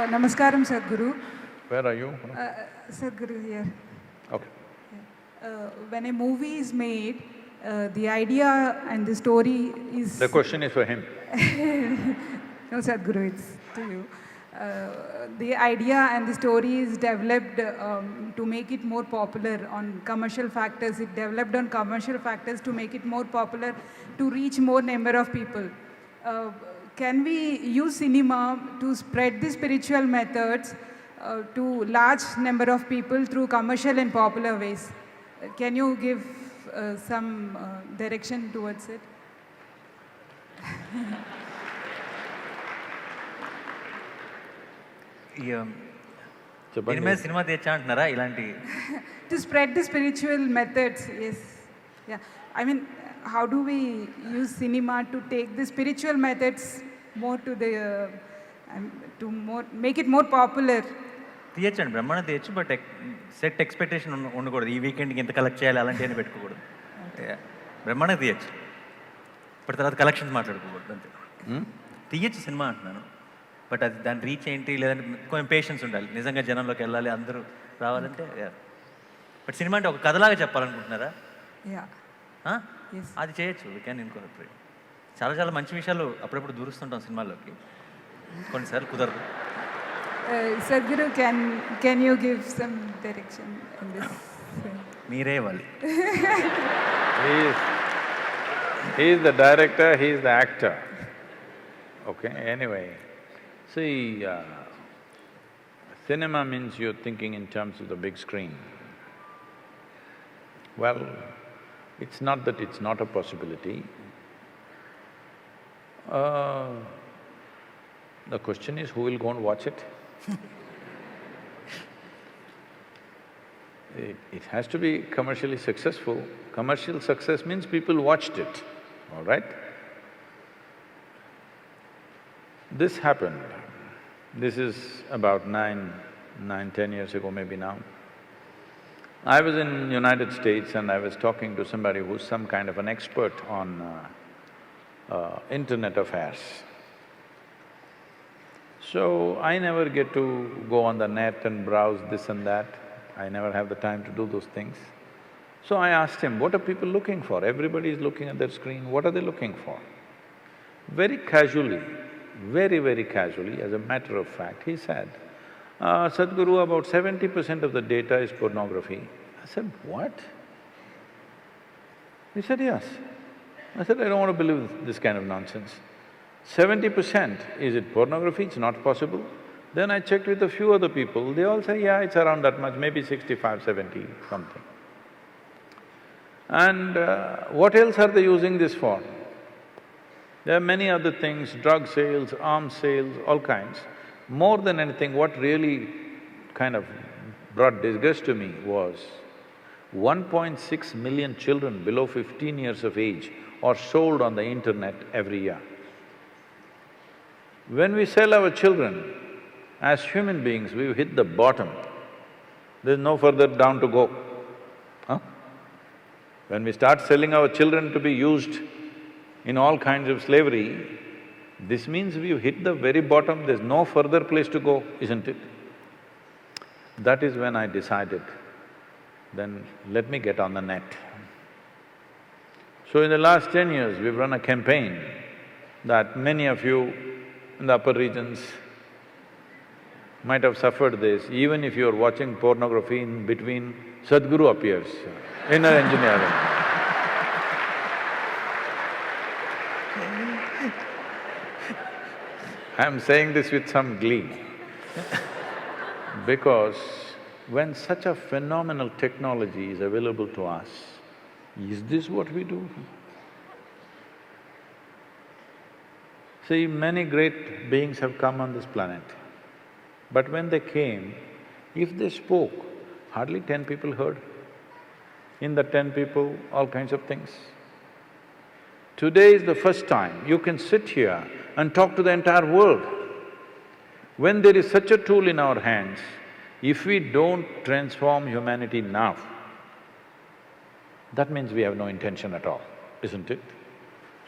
Namaskaram, Sadguru. Where are you? Sadguru here. Okay. When a movie is made, the idea and the story is… The question is for him. No, Sadhguru, it's to you. The idea and the story is developed to make it more popular on commercial factors. It developed on commercial factors to make it more popular, to reach more number of people. Can we use cinema to spread the spiritual methods to large number of people through commercial and popular ways? Can you give some direction towards it? దీని మీద cinema తెచ్చా అంటున్నారా ఇలాంటి To spread the spiritual methods, yes. Yeah. I mean, how do we use cinema to take the spiritual methods more to the… to make it more popular? తీయచ్చండి, బ్రహ్మాండం తీయచ్చు. But set expectation ఉండకూడదు. ఈ వీకెండ్కి ఇంత collect చేయాలి అలాంటివన్నీ పెట్టుకోకూడదు. బ్రహ్మాండం తీయచ్చు, బట్ తర్వాత కలెక్షన్స్ మాట్లాడుకోకూడదు అంతే. తీయచ్చు సినిమా అంటున్నాను, బట్ అది దాని రీచ్ ఏంటి, లేదంటే కొంచెం పేషెన్స్ ఉండాలి. నిజంగా జనంలోకి వెళ్ళాలి, అందరూ రావాలంటే. బట్ సినిమా అంటే ఒక కథలాగా చెప్పాలనుకుంటున్నారా? అది చేయొచ్చు. We can incorporate. చాలా చాలా మంచి విషయాలు అప్పుడప్పుడు దూరుస్తుంటాం సినిమాల్లోకి, కొన్నిసార్లు కుదరదు. Sadhguru, can you give some direction in this? మీరే ఇవ్వాలి. He is the director, he is the actor. Okay, anyway. See, cinema means you're thinking in terms of the big screen. Well, it's not that it's not a possibility. The question is, who will go and watch it? It has to be commercially successful. Commercial success means people watched it, all right? This happened. This is about 10 years ago maybe now. I was in United States and I was talking to somebody who's some kind of an expert on internet affairs. So, I never get to go on the net and browse this and that. I never have the time to do those things. So I asked him, what are people looking for? Everybody is looking at their screen, what are they looking for? Very casually, very casually, as a matter of fact, he said, Sadhguru, about 70% of the data is pornography. I said, what? He said, yes. I said, I don't want to believe this kind of nonsense. 70%, is it pornography? It's not possible. Then I checked with a few other people, they all say, yeah, it's around that much, maybe 65, 70, something. And what else are they using this for? There are many other things, drug sales, arms sales, all kinds. More than anything, what really kind of brought disgust to me was 1.6 million children below 15 years of age are sold on the internet every year. When we sell our children, as human beings, we've hit the bottom. There's no further down to go. Huh? When we start selling our children to be used in all kinds of slavery, this means we've hit the very bottom, there's no further place to go, isn't it? That is when I decided, then let me get on the net. So in the last 10 years, we've run a campaign that many of you in the upper regions might have suffered this. Even if you're watching pornography, in between, Sadhguru appears, inner engineering. I'm saying this with some glee because when such a phenomenal technology is available to us, is this what we do? See, many great beings have come on this planet, but when they came, if they spoke, hardly 10 people heard. In the 10 people, all kinds of things. Today is the first time you can sit here and talk to the entire world. When there is such a tool in our hands, if we don't transform humanity now, that means we have no intention at all, isn't it?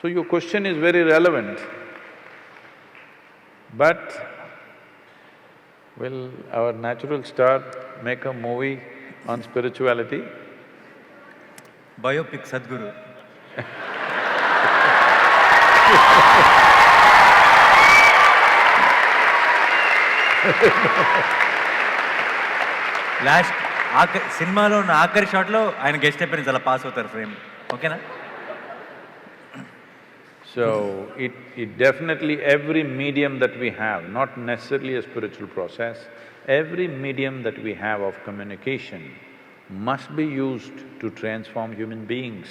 So your question is very relevant, but Will our natural star make a movie on spirituality? Biopic Sadguru. Last సినిమాలో ఉన్న ఆఖరి షాట్లో ఆయన guest appearance అలా pass అవుతారు frame. ఓకేనా? So, it definitely, every medium that we have, not necessarily a spiritual process, every medium that we have of communication must be used to transform human beings,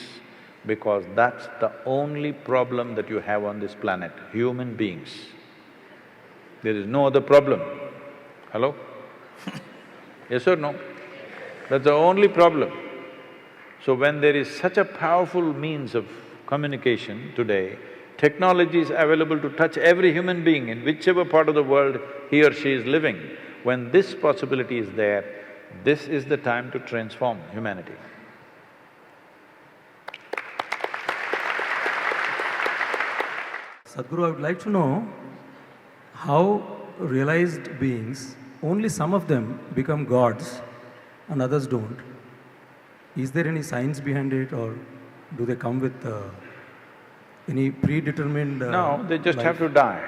because that's the only problem that you have on this planet, human beings. There is no other problem. Hello? Yes or no? That's the only problem. So when there is such a powerful means of communication today, technology is available to touch every human being in whichever part of the world he or she is living. When this possibility is there, this is the time to transform humanity. Sadhguru, I would like to know how realized beings, only some of them become gods and others don't. Is there any science behind it, or do they come with any predetermined No, they just life? have to die.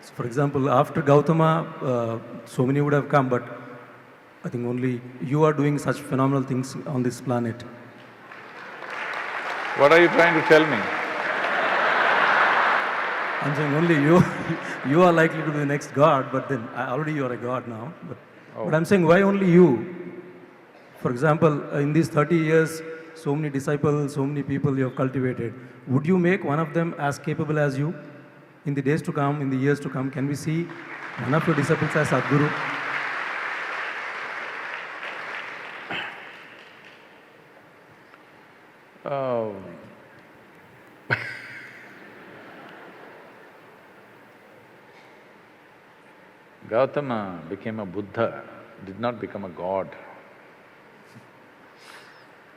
So for example, after Gautama, so many would have come, but I think only you are doing such phenomenal things on this planet. What are you trying to tell me? I'm saying only you, you are likely to be the next god, but then already you are a god now. But I'm saying, why only you? For example, in these 30 years, so many disciples, so many people you have cultivated. Would you make one of them as capable as you? In the days to come, in the years to come, can we see one of your disciples as Sadhguru? Oh. Gautama became a Buddha, did not become a god.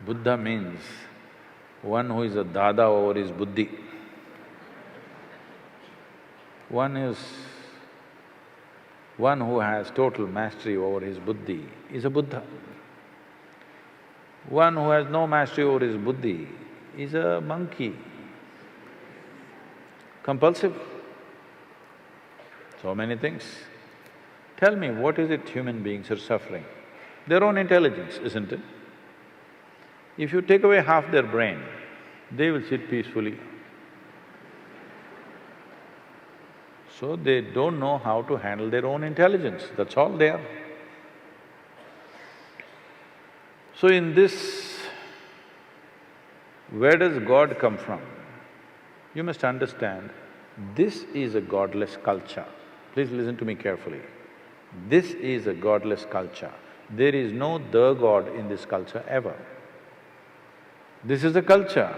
Buddha means one who is a dada over his buddhi. One who has total mastery over his buddhi is a Buddha. One who has no mastery over his buddhi is a monkey, compulsive. So many things. Tell me, what is it human beings are suffering? Their own intelligence, isn't it? If you take away half their brain, they will sit peacefully. So they don't know how to handle their own intelligence, that's all they are. So in this, where does God come from? You must understand, this is a godless culture. Please listen to me carefully. This is a godless culture. There is no the God in this culture ever. This is a culture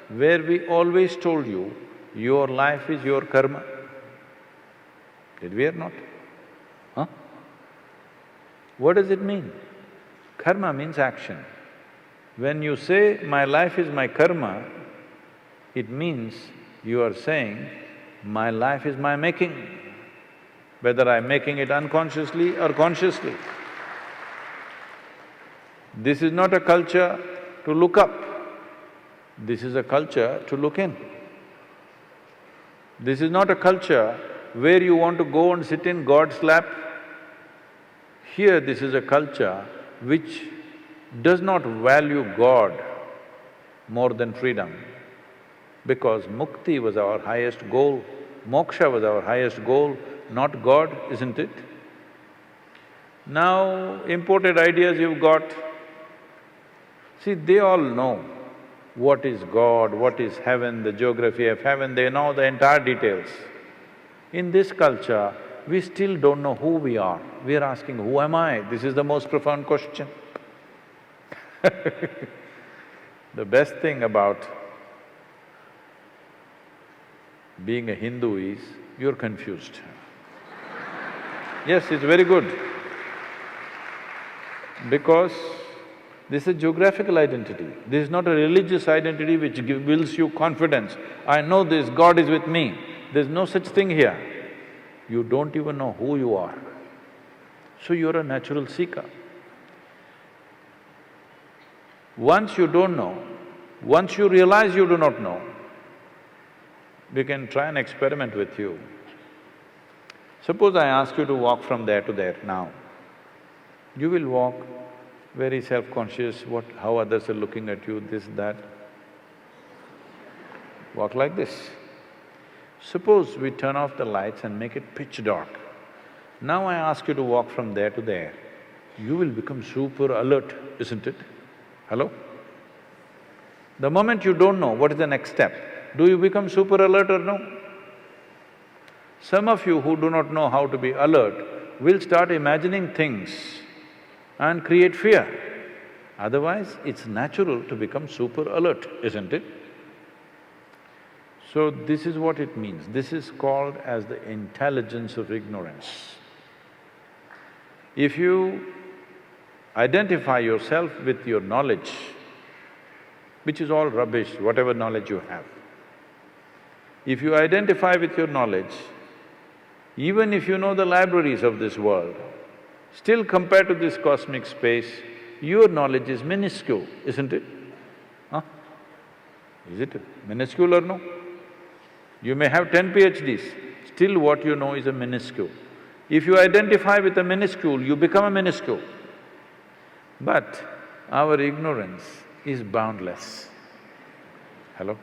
where we always told you, your life is your karma. Did we or not? Huh? What does it mean? Karma means action. When you say, my life is my karma, it means you are saying, my life is my making, whether I'm making it unconsciously or consciously. This is not a culture to look up, this is a culture to look in. This is not a culture where you want to go and sit in God's lap. Here, this is a culture which does not value God more than freedom, because mukti was our highest goal, moksha was our highest goal, not God, isn't it? Now, imported ideas you've got, see, they all know what is God, what is heaven, the geography of heaven, they know the entire details. In this culture, we still don't know who we are. We are asking, who am I? This is the most profound question. The best thing about being a Hindu is, you're confused. Yes, it's very good. Because this is a geographical identity. This is not a religious identity which builds you confidence. I know this, God is with me. There's no such thing here. You don't even know who you are. So you're a natural seeker. Once you don't know, once you realize you do not know, we can try an experiment with you. Suppose I ask you to walk from there to there now. You will walk very self-conscious, how others are looking at you, this, that. Walk like this. Suppose we turn off the lights and make it pitch dark. Now I ask you to walk from there to there. You will become super alert, isn't it? Hello? The moment you don't know, what is the next step? Do you become super alert or no? Some of you who do not know how to be alert will start imagining things and create fear. Otherwise, it's natural to become super alert, isn't it? So this is what it means. This is called as the intelligence of ignorance. If you identify yourself with your knowledge, which is all rubbish, whatever knowledge you have, if you identify with your knowledge, even if you know the libraries of this world, still compared to this cosmic space, your knowledge is minuscule, isn't it? Huh? Is it minuscule or no? You may have 10 PhDs, still what you know is a minuscule. If you identify with a minuscule, you become a minuscule. But our ignorance is boundless. Hello?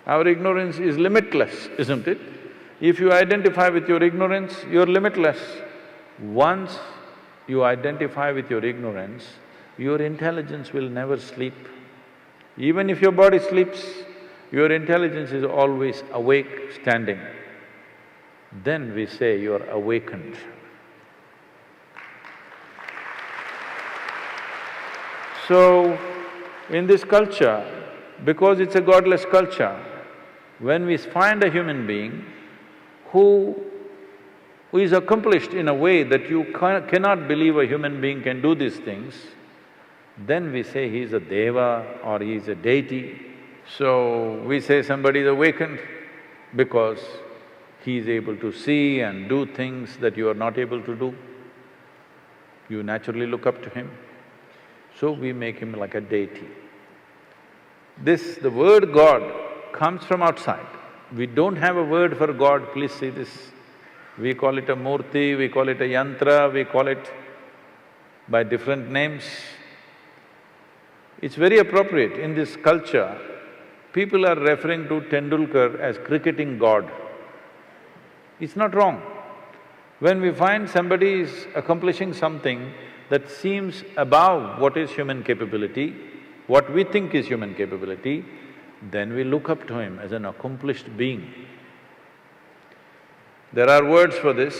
Our ignorance is limitless, isn't it? If you identify with your ignorance, you're limitless. Once you identify with your ignorance, your intelligence will never sleep. Even if your body sleeps, your intelligence is always awake, standing. Then we say you're awakened. So, in this culture, because it's a godless culture, when we find a human being who is accomplished in a way that you cannot believe a human being can do these things, then we say he's a deva or he's a deity. So, we say somebody is awakened because he is able to see and do things that you are not able to do. You naturally look up to him. So we make him like a deity. The word God comes from outside. We don't have a word for God, please see this. We call it a murti, we call it a yantra, we call it by different names. It's very appropriate. In this culture, people are referring to Tendulkar as cricketing god. It's not wrong. When we find somebody is accomplishing something that seems above what is human capability, what we think is human capability, then we look up to him as an accomplished being. There are words for this,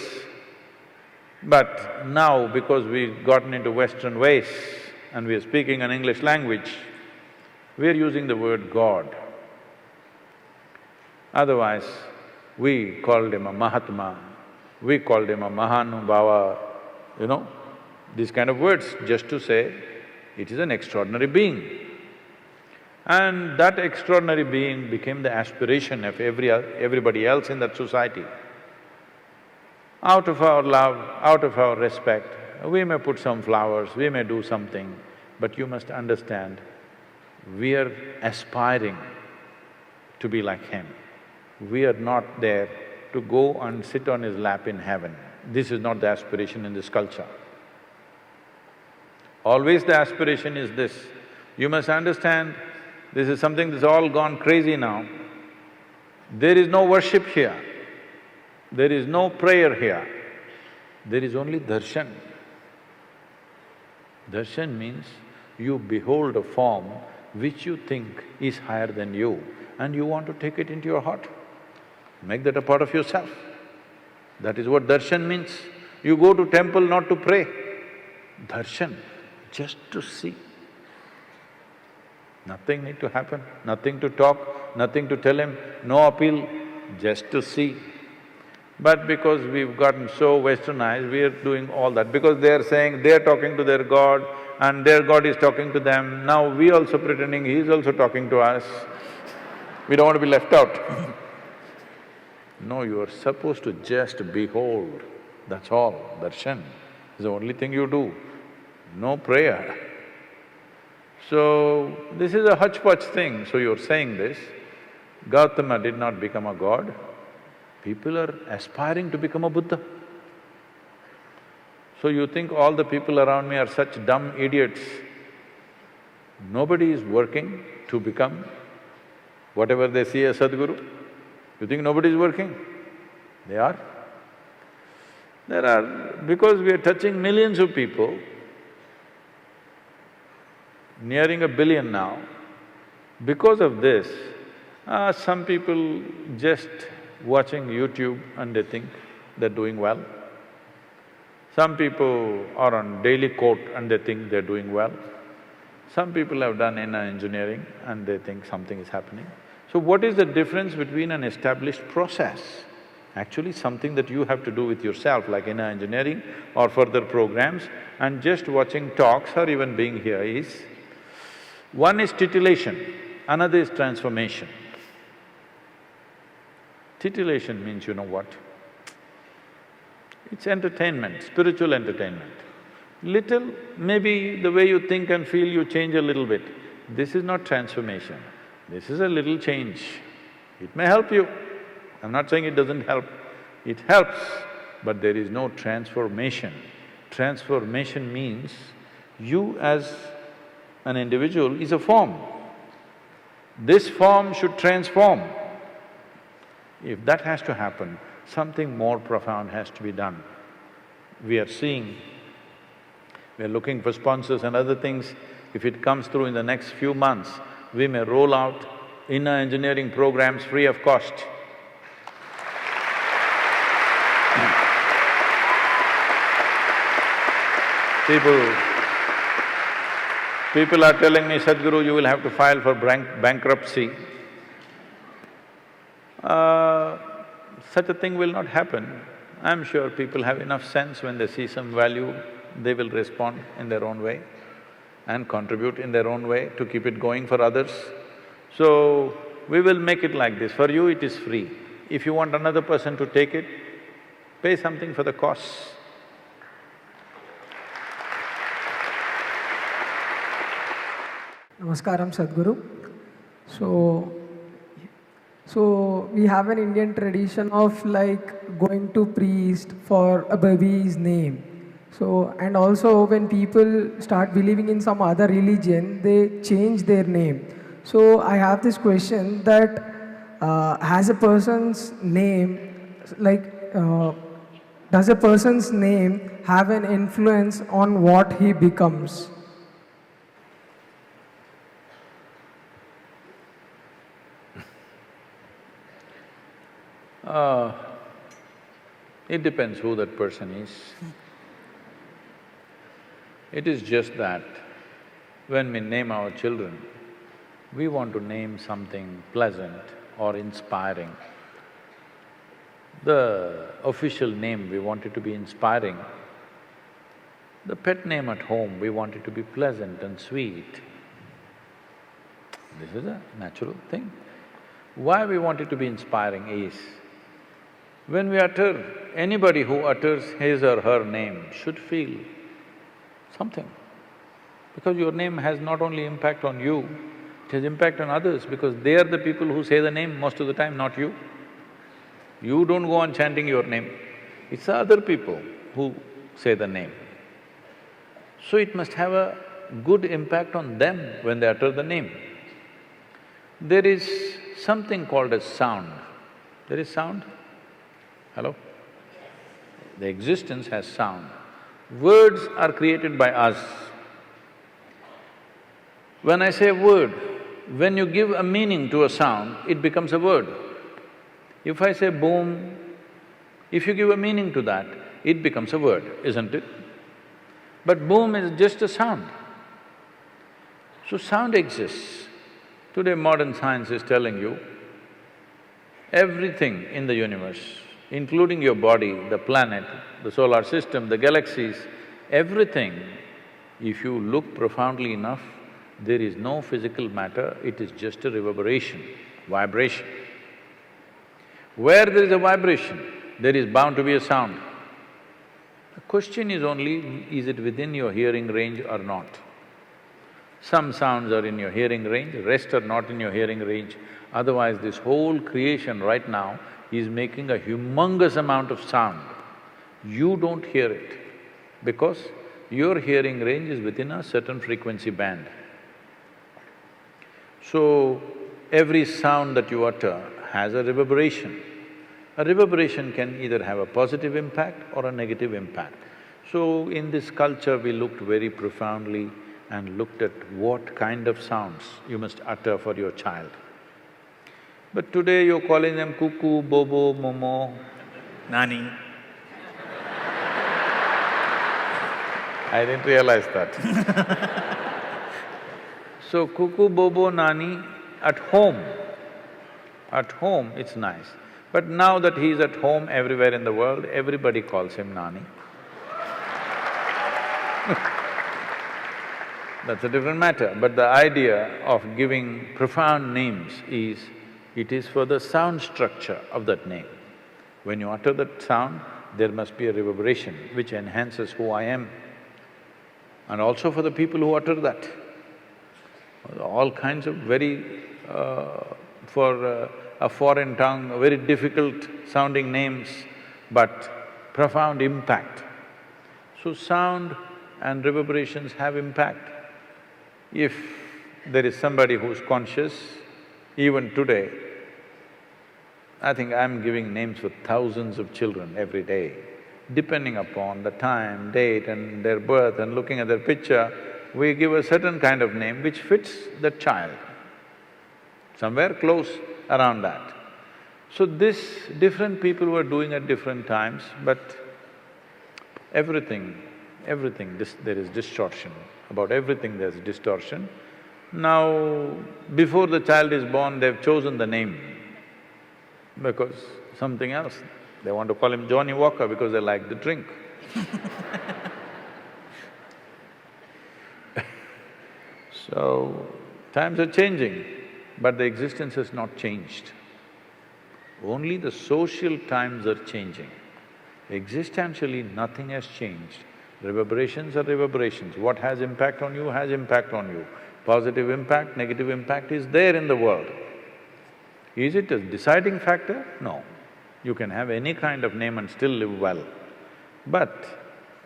but now because we've gotten into Western ways and we are speaking an English language, we are using the word God. Otherwise, we called him a Mahatma, we called him a Mahanubhava, these kind of words, just to say it is an extraordinary being. And that extraordinary being became the aspiration of everybody else in that society. Out of our love, out of our respect, we may put some flowers, we may do something, but you must understand, we are aspiring to be like him. We are not there to go and sit on his lap in heaven. This is not the aspiration in this culture. Always the aspiration is this. You must understand, this is something that's all gone crazy now. There is no worship here. There is no prayer here. There is only darshan. Darshan means you behold a form which you think is higher than you and you want to take it into your heart. Make that a part of yourself. That is what darshan means. You go to temple not to pray. Darshan, just to see. Nothing need to happen, nothing to talk, nothing to tell him, no appeal, just to see. But because we've gotten so westernized, we are doing all that. Because they're saying they're talking to their God and their God is talking to them, now we also pretending he's also talking to us. We don't want to be left out. No, you are supposed to just behold, that's all. Darshan is the only thing you do, no prayer. So, this is a hodgepodge thing, so you're saying this. Gautama did not become a god, people are aspiring to become a Buddha. So you think all the people around me are such dumb idiots. Nobody is working to become whatever they see as Sadguru. You think nobody is working? They are. There are… because we are touching millions of people, nearing 1 billion now, because of this, some people just watching YouTube and they think they're doing well. Some people are on daily quote and they think they're doing well. Some people have done inner engineering and they think something is happening. So what is the difference between an established process, actually something that you have to do with yourself like inner engineering or further programs, and just watching talks or even being here is… one is titillation, another is transformation. Titillation means you know what? It's entertainment, spiritual entertainment. Little, maybe the way you think and feel you change a little bit. This is not transformation, this is a little change. It may help you, I'm not saying it doesn't help, it helps, but there is no transformation. Transformation means you as an individual is a form. This form should transform. If that has to happen, something more profound has to be done. We are seeing, we are looking for sponsors and other things. If it comes through in the next few months, we may roll out inner engineering programs free of cost. People are telling me, Sadhguru, you will have to file for bankruptcy. Such a thing will not happen. I'm sure people have enough sense, when they see some value, they will respond in their own way and contribute in their own way to keep it going for others. So, we will make it like this. For you, it is free. If you want another person to take it, pay something for the costs. Namaskaram, Sadhguru. So we have an Indian tradition of like going to priest for a baby's name. So, and also when people start believing in some other religion, they change their name. So I have this question that has a person's name, like does a person's name have an influence on what he becomes? It depends who that person is. It is just that when we name our children, we want to name something pleasant or inspiring. The official name, we want it to be inspiring. The pet name at home, we want it to be pleasant and sweet. This is a natural thing. Why we want it to be inspiring is, when we utter… anybody who utters his or her name should feel something. Because your name has not only impact on you, it has impact on others, because they are the people who say the name most of the time, not you. You don't go on chanting your name, it's the other people who say the name. So it must have a good impact on them when they utter the name. There is something called as sound. There is sound? Hello? The existence has sound. Words are created by us. When I say word, when you give a meaning to a sound, it becomes a word. If I say boom, if you give a meaning to that, it becomes a word, isn't it? But boom is just a sound. So sound exists. Today modern science is telling you, everything in the universe, including your body, the planet, the solar system, the galaxies, everything, if you look profoundly enough, there is no physical matter, it is just a reverberation, vibration. Where there is a vibration, there is bound to be a sound. The question is only, is it within your hearing range or not? Some sounds are in your hearing range, rest are not in your hearing range. Otherwise, this whole creation right now is making a humongous amount of sound. You don't hear it because your hearing range is within a certain frequency band. So, every sound that you utter has a reverberation. A reverberation can either have a positive impact or a negative impact. So, in this culture, we looked very profoundly and looked at what kind of sounds you must utter for your child. But today you're calling them cuckoo, bobo, momo. Nani. I didn't realize that. So cuckoo, bobo, nani, at home it's nice. But now that he's at home everywhere in the world, everybody calls him nani. That's a different matter. But the idea of giving profound names is, it is for the sound structure of that name. When you utter that sound, there must be a reverberation which enhances who I am. And also for the people who utter that. All kinds of for a foreign tongue, very difficult sounding names, but profound impact. So sound and reverberations have impact. If there is somebody who's conscious, even today, I think I'm giving names for thousands of children every day. Depending upon the time, date and their birth and looking at their picture, we give a certain kind of name which fits the child, somewhere close around that. So this, different people were doing at different times, but everything, there is distortion. About everything there's distortion. Now, before the child is born, they've chosen the name because something else. They want to call him Johnny Walker because they like the drink. So, times are changing, but the existence has not changed. Only the social times are changing. Existentially, nothing has changed. Reverberations are reverberations. What has impact on you has impact on you. Positive impact, negative impact is there in the world. Is it a deciding factor? No. You can have any kind of name and still live well. But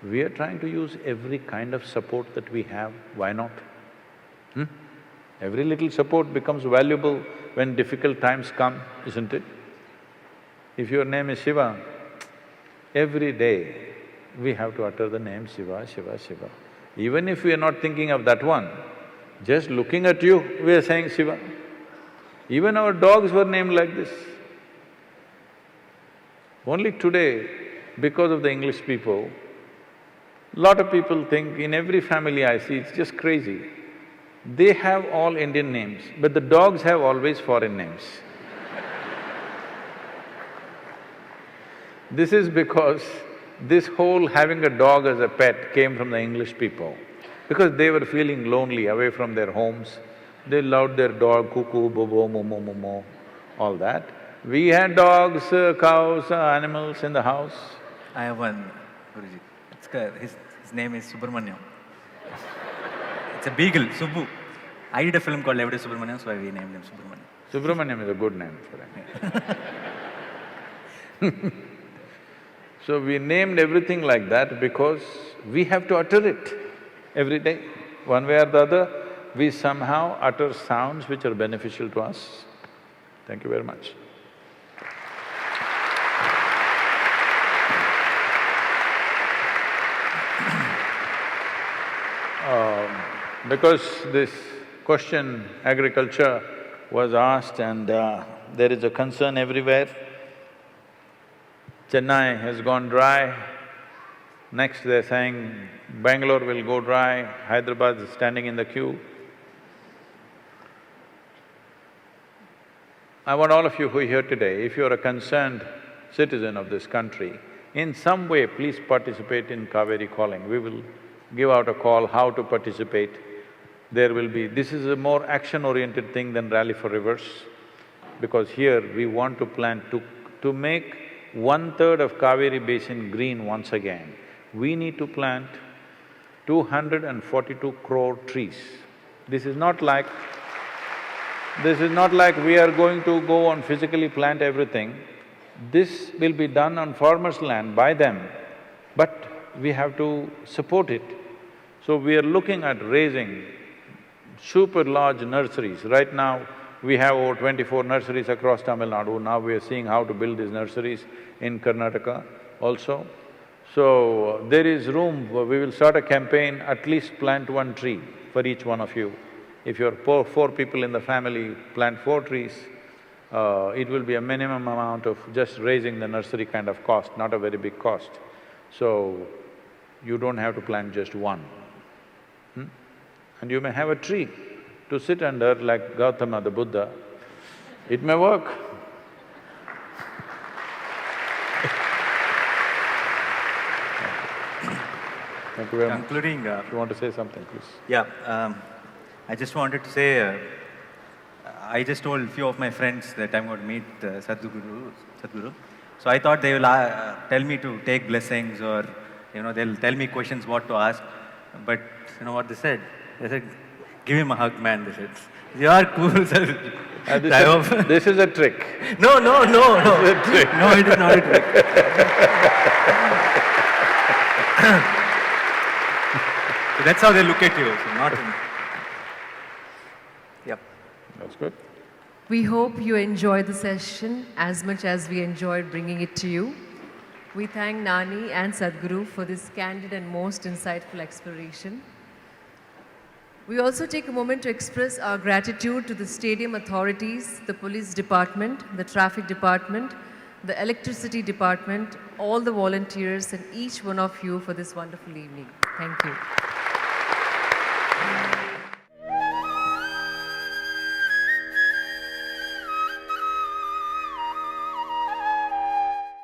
we are trying to use every kind of support that we have, why not? Every little support becomes valuable when difficult times come, isn't it? If your name is Shiva, every day we have to utter the name Shiva, Shiva, Shiva. Even if we are not thinking of that one, just looking at you, we are saying Shiva. Even our dogs were named like this. Only today, because of the English people, lot of people think, in every family I see, it's just crazy. They have all Indian names, but the dogs have always foreign names. This is because this whole having a dog as a pet came from the English people. Because they were feeling lonely away from their homes, they loved their dog, cuckoo, bobo, momo, momo, all that. We had dogs, cows, animals in the house. I have one, Guruji. His name is Subramanyam. It's a beagle, Subbu. I did a film called Everyday Subramanyam, so we named him Subramanyam. Subramanyam is a good name for him. So we named everything like that because we have to utter it every day. One way or the other, we somehow utter sounds which are beneficial to us. Thank you very much. Because this question, agriculture, was asked and there is a concern everywhere. Chennai has gone dry, next they're saying Bangalore will go dry, Hyderabad is standing in the queue. I want all of you who are here today, if you're a concerned citizen of this country, in some way please participate in Kaveri Calling. We will give out a call how to participate. There will be… This is a more action-oriented thing than Rally for Rivers, because here we want to plant to make 1/3 of Kaveri Basin green once again, we need to plant 242 crore trees. This is not like… we are going to go and physically plant everything. This will be done on farmers' land by them, but we have to support it. So we are looking at raising super large nurseries. Right now, we have over 24 nurseries across Tamil Nadu. Now we are seeing how to build these nurseries in Karnataka also. So there is room, we will start a campaign, at least plant 1 tree for each one of you. If you're four people in the family, plant 4 trees, it will be a minimum amount of just raising the nursery kind of cost, not a very big cost. So, you don't have to plant just 1. And you may have a tree to sit under like Gautama the Buddha. It may work. Thank you very much. Concluding… If you want to say something, please. Yeah, I just wanted to say, I just told a few of my friends that I'm going to meet Sadguru. So I thought they will tell me to take blessings, or they'll tell me questions what to ask. But you know what they said? They said, "Give him a hug, man." They said, "You are cool, sir." This is a trick. No. This is a trick. No, it is not a trick. So that's how they look at you. So not. Yep. That's good. We hope you enjoyed the session as much as we enjoyed bringing it to you. We thank Nani and Sadguru for this candid and most insightful exploration. We also take a moment to express our gratitude to the stadium authorities, the police department, the traffic department, the electricity department, all the volunteers, and each one of you for this wonderful evening. Thank you.